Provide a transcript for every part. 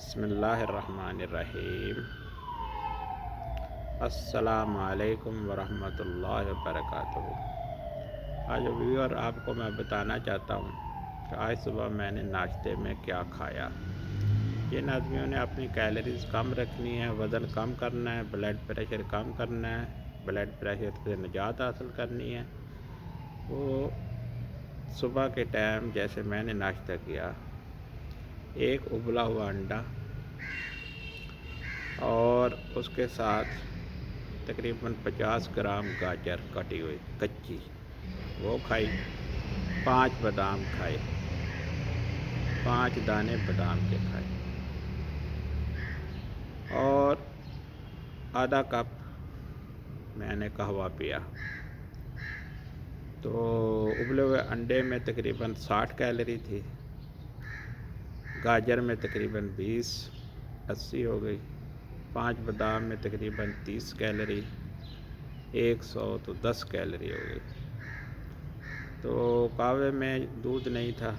بسم اللہ الرحمن الرحیم۔ السلام علیکم ورحمۃ اللہ وبرکاتہ۔ آج ویور آپ کو میں بتانا چاہتا ہوں کہ آج صبح میں نے ناشتے میں کیا کھایا۔ جن آدمیوں نے اپنی کیلریز کم رکھنی ہے، وزن کم کرنا ہے، بلڈ پریشر کم کرنا ہے، بلڈ پریشر سے نجات حاصل کرنی ہے، وہ صبح کے ٹائم جیسے میں نے ناشتہ کیا، ایک ابلا ہوا انڈا اور اس کے ساتھ تقریباً 50 گرام گاجر کٹی ہوئی کچی وہ کھائی، 5 بادام کھائے، 5 دانے بادام کے کھائے، اور آدھا کپ میں نے قہوہ پیا۔ تو ابلے ہوئے انڈے میں تقریباً 60 کیلری تھی، گاجر میں تقریباً 80 ہو گئی، 5 بادام میں تقریباً 30 کیلری، 100 تو 10 کیلری ہو گئی۔ تو قہوے میں دودھ نہیں تھا،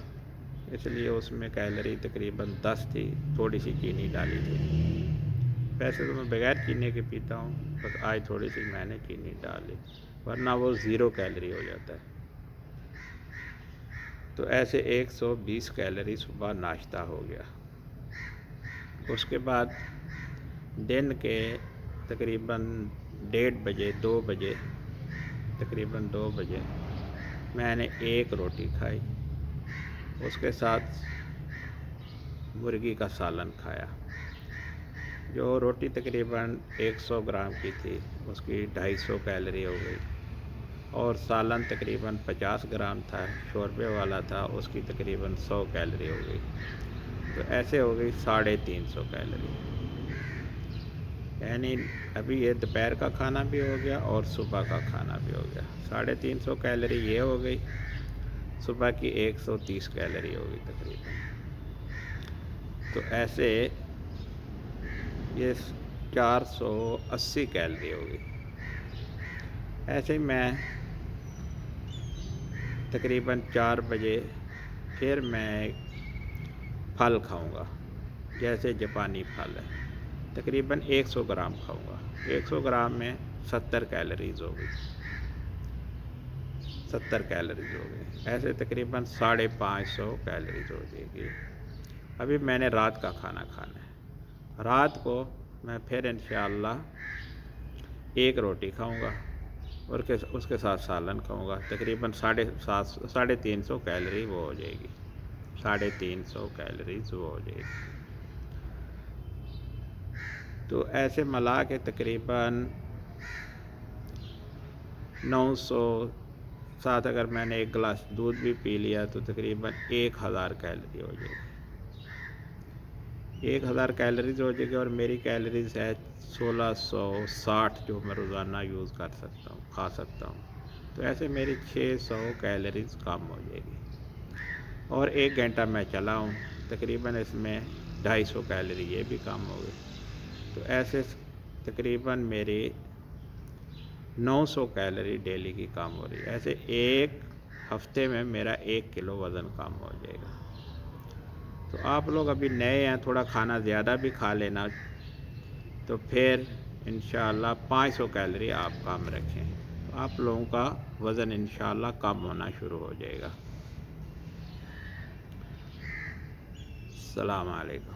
اس لیے اس میں کیلری تقریباً 10 تھی، تھوڑی سی چینی ڈالی تھی۔ ویسے تو میں بغیر چینی کے پیتا ہوں، بس آج تھوڑی سی میں نے چینی ڈالی، ورنہ وہ 0 کیلری ہو جاتا ہے۔ تو ایسے 120 کیلری صبح ناشتہ ہو گیا۔ اس کے بعد دن کے تقریباً 1:30 بجے 2 بجے تقریباً 2 بجے میں نے 1 روٹی کھائی، اس کے ساتھ مرغی کا سالن کھایا۔ جو روٹی تقریباً 100 گرام کی تھی، اس کی 250 کیلری ہو گئی، اور سالن تقریباً 50 گرام تھا، شوربے والا تھا، اس کی تقریباً 100 کیلری ہو گئی۔ تو ایسے ہو گئی 350 کیلری۔ یعنی ابھی یہ دوپہر کا کھانا بھی ہو گیا اور صبح کا کھانا بھی ہو گیا۔ 350 کیلری یہ ہو گئی، صبح کی 130 کیلری ہو گئی تقریباً۔ تو ایسے یہ 480 کیلری ہو گئی۔ ایسے ہی میں تقریباً 4 بجے پھر میں پھل کھاؤں گا، جیسے جاپانی پھل ہے، تقریباً 100 گرام کھاؤں گا۔ 100 گرام میں 70 کیلریز ہو گئی، 70 کیلریز ہو گئی۔ ایسے تقریباً 550 کیلریز ہو جائے گی۔ ابھی میں نے رات کا کھانا کھانا ہے۔ رات کو میں پھر انشاءاللہ 1 روٹی کھاؤں گا، اور اس کے ساتھ سالن کھاؤں گا، تقریباً 350 کیلری وہ ہو جائے گی، 350 کیلریز وہ ہو جائے گی۔ تو ایسے ملا کے تقریباً 900، ساتھ اگر میں نے 1 گلاس دودھ بھی پی لیا تو تقریباً 1000 کیلری ہو جائے گی۔ 1000 کیلریز ہو جائے گی، اور میری کیلریز ہے 1660، جو میں روزانہ یوز کر سکتا ہوں، کھا سکتا ہوں۔ تو ایسے میری 600 کیلریز کم ہو جائے گی، اور 1 گھنٹہ میں چلا ہوں، تقریباً اس میں 250 کیلری یہ بھی کم ہو گئی۔ تو ایسے تقریباً میری 900 کیلری ڈیلی کی کم ہو رہی ہے۔ ایسے 1 ہفتے میں میرا 1 کلو وزن کم ہو جائے گا۔ تو آپ لوگ ابھی نئے ہیں، تھوڑا کھانا زیادہ بھی کھا لینا، تو پھر انشاءاللہ 500 کیلری آپ کم رکھیں، تو آپ لوگوں کا وزن انشاءاللہ کم ہونا شروع ہو جائے گا۔ السلام علیکم۔